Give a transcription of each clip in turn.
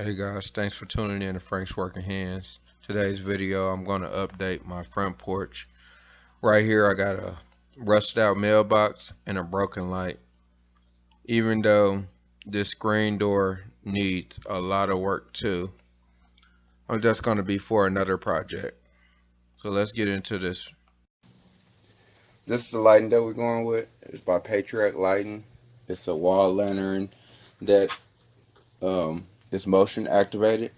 Hey guys, thanks for tuning in to Frank's Working Hands. Today's video, I'm going to update my front porch. Right here, I got a rusted out mailbox and a broken light. Even though this screen door needs a lot of work too, I'm just going to be for another project. So let's get into this. This is the lighting that we're going with. It's by Patriot lighting. It's a wall lantern that is motion activated.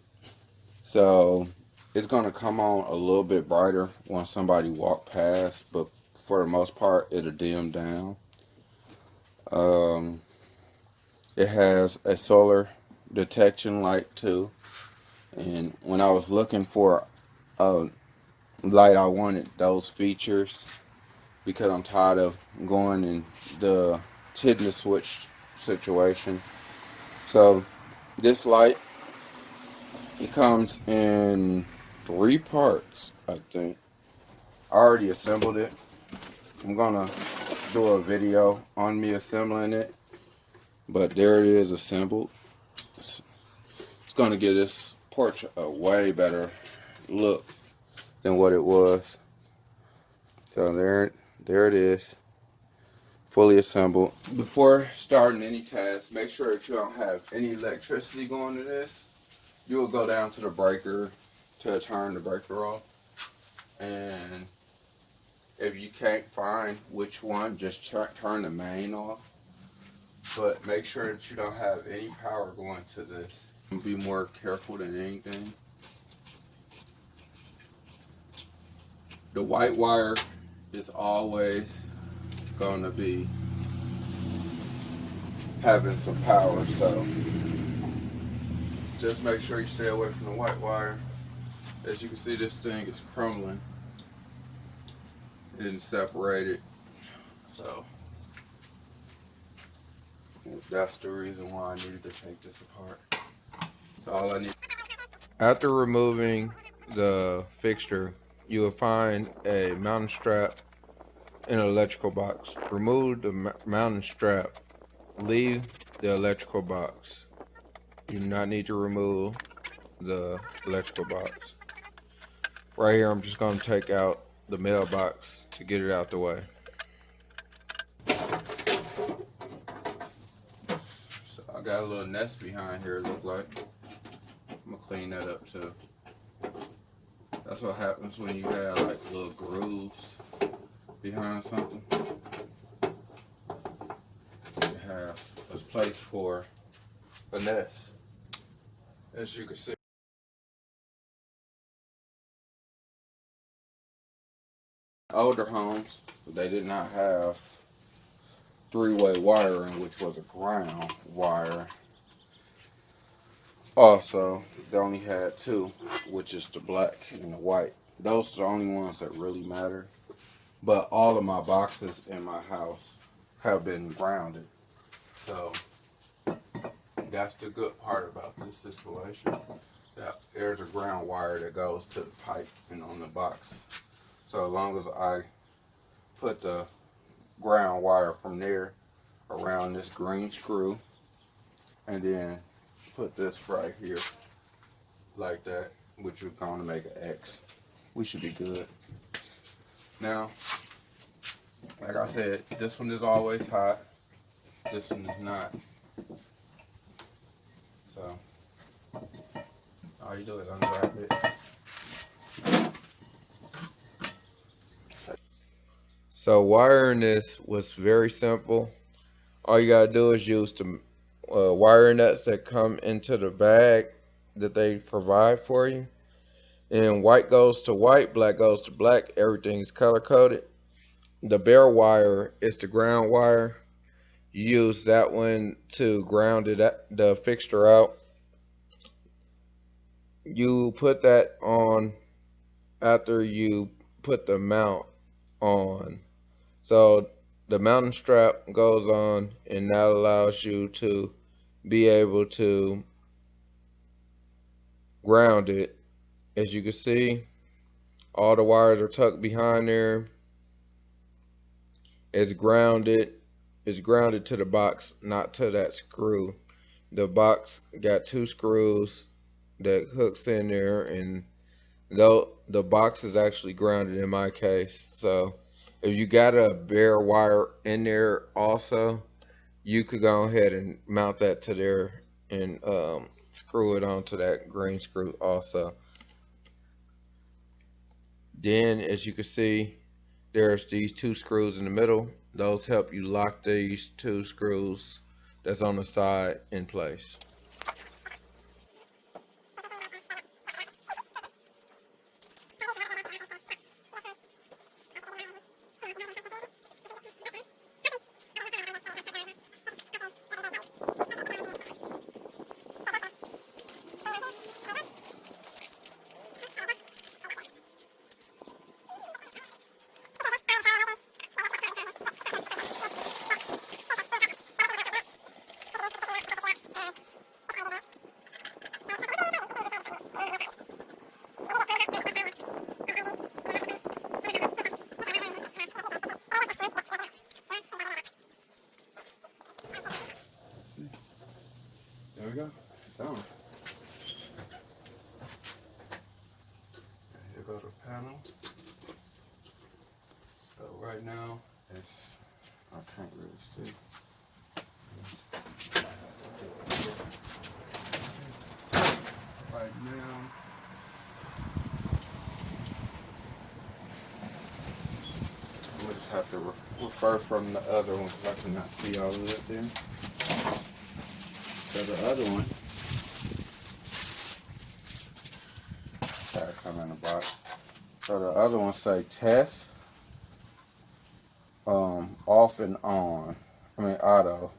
So it's gonna come on a little bit brighter when somebody walk past, but for the most part it'll dim down. Um, it has a solar detection light too. And when I was looking for a light, I wanted those features because I'm tired of going in the hitting the switch situation. So this light, it comes in 3 parts, I think. I already assembled it. I'm gonna do a video on me assembling it, but there it is assembled. It's gonna give this porch a way better look than what it was. So there it is, fully assembled. Before starting any task, make sure that you don't have any electricity going to this. You will go down to the breaker to turn the breaker off, and if you can't find which one, just turn the main off. But make sure that you don't have any power going to this. Be more careful than anything. The white wire is always going to be having some power, so just make sure you stay away from the white wire. As you can see, this thing is crumbling and separated, so that's the reason why I needed to take this apart. So all I need. After removing the fixture, you will find a mounting strap in an electrical box. Remove the mounting strap. Leave the electrical box. You do not need to remove the electrical box. Right here, I'm just going to take out the mailbox to get it out the way. So I got a little nest behind here, it look like. I'm going to clean that up too. That's what happens when you have like little grooves behind something. It has a place for a nest, as you can see. Older homes, they did not have three-way wiring, which was a ground wire. Also, they only had two, which is the black and the white. Those are the only ones that really matter. But all of my boxes in my house have been grounded. So that's the good part about this situation. That there's a ground wire that goes to the pipe and on the box. So as long as I put the ground wire from there around this green screw and then put this right here like that, which is going to make an X, we should be good. Now, like I said, this one is always hot, this one is not. So all you do is unwrap it. So wiring this was very simple. All you gotta do is use the wire nuts that come into the bag that they provide for you. And white goes to white, black goes to black. Everything's color coded. The bare wire is the ground wire. You use that one to ground the fixture out. You put that on after you put the mount on. So the mounting strap goes on, and that allows you to be able to ground it. As you can see, all the wires are tucked behind there. It's grounded. It's grounded to the box, not to that screw. The box got two screws that hooks in there, and though the box is actually grounded in my case. So if you got a bare wire in there also, you could go ahead and mount that to there and screw it onto that green screw also. Then, as you can see, there's these two screws in the middle. Those help you lock these two screws that's on the side in place. There we go. It's on. Here go the panel. So right now it's, I can't really see. Right now, I'm gonna just have to refer from the other one because I cannot see all of it there. So the other one, sorry, come in the box. So the other one say test, off and on. I mean auto,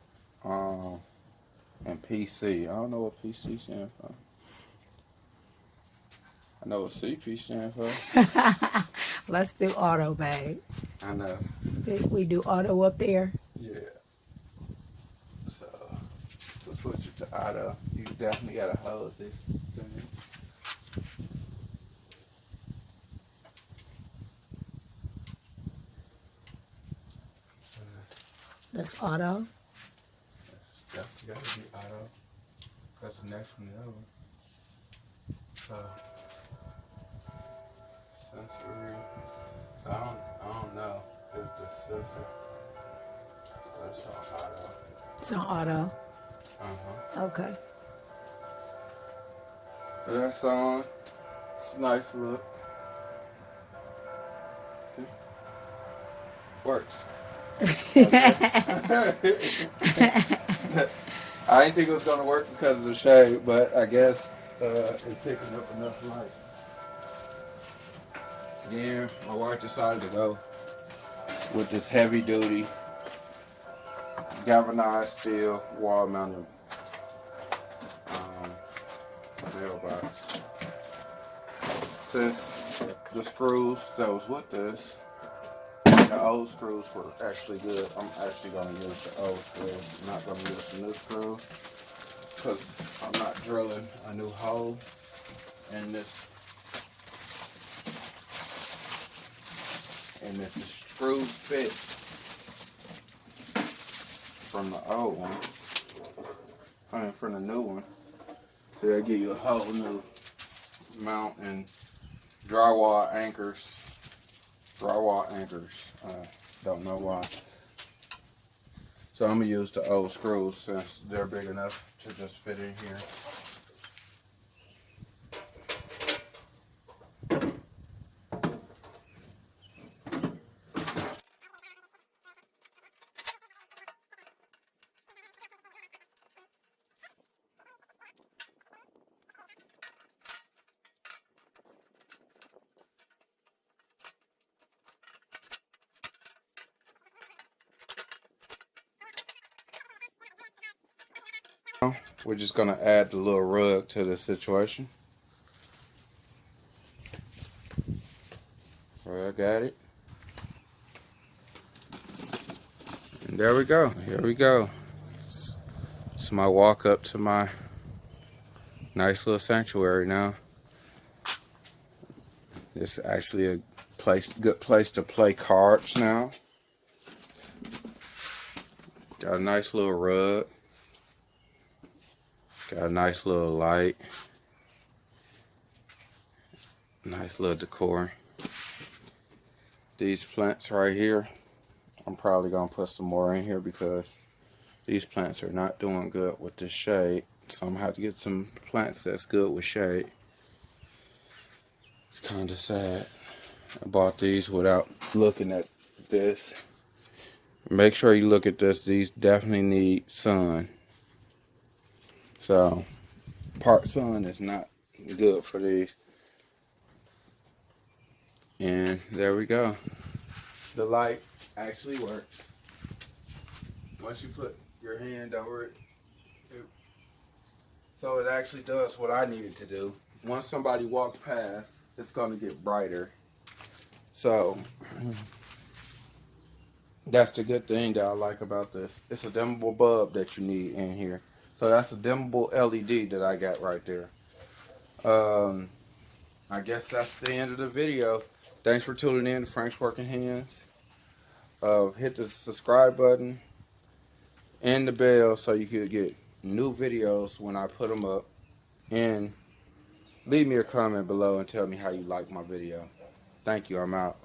and PC. I don't know what PC stands for. I know what CP stands for. Let's do auto, babe. I know. We do auto up there. Yeah. So we'll switch it to auto. You definitely gotta hold this thing. That's auto. That's definitely gotta be auto. That's the next one over. So sensory. So I don't know if the sensor, but it's on auto. It's on auto. Okay. So that's on. It's a nice look. See? Works. I didn't think it was gonna work because of the shade, but I guess it's picking up enough light. Yeah, my wife decided to go with this heavy duty galvanized steel wall mounted mailbox. Since the screws that was with this, the old screws were actually good, I'm actually going to use the old screws. I'm not going to use the new screws because I'm not drilling a new hole in this. And if the screws fit from the old one, I mean from the new one, they'll give you a whole new mount and drywall anchors. Don't know why. So I'm gonna use the old screws since they're big enough to just fit in here. We're just gonna add the little rug to the situation. Well, I got it. And there we go. Here we go. It's my walk up to my nice little sanctuary now. This is actually a good place to play cards now. Got a nice little rug. Got a nice little light. Nice little decor. These plants right here, I'm probably gonna put some more in here because these plants are not doing good with the shade. So I'm gonna have to get some plants that's good with shade. It's kind of sad. I bought these without looking at this. Make sure you look at this. These definitely need sun. So part sun is not good for these. And there we go. The light actually works. Once you put your hand over it, so it actually does what I needed to do. Once somebody walks past, it's going to get brighter. So that's the good thing that I like about this. It's a dimmable bulb that you need in here. So that's a dimmable LED that I got right there. I guess that's the end of the video. Thanks for tuning in to Frank's Working Hands. Hit the subscribe button and the bell so you can get new videos when I put them up. And leave me a comment below and tell me how you like my video. Thank you. I'm out.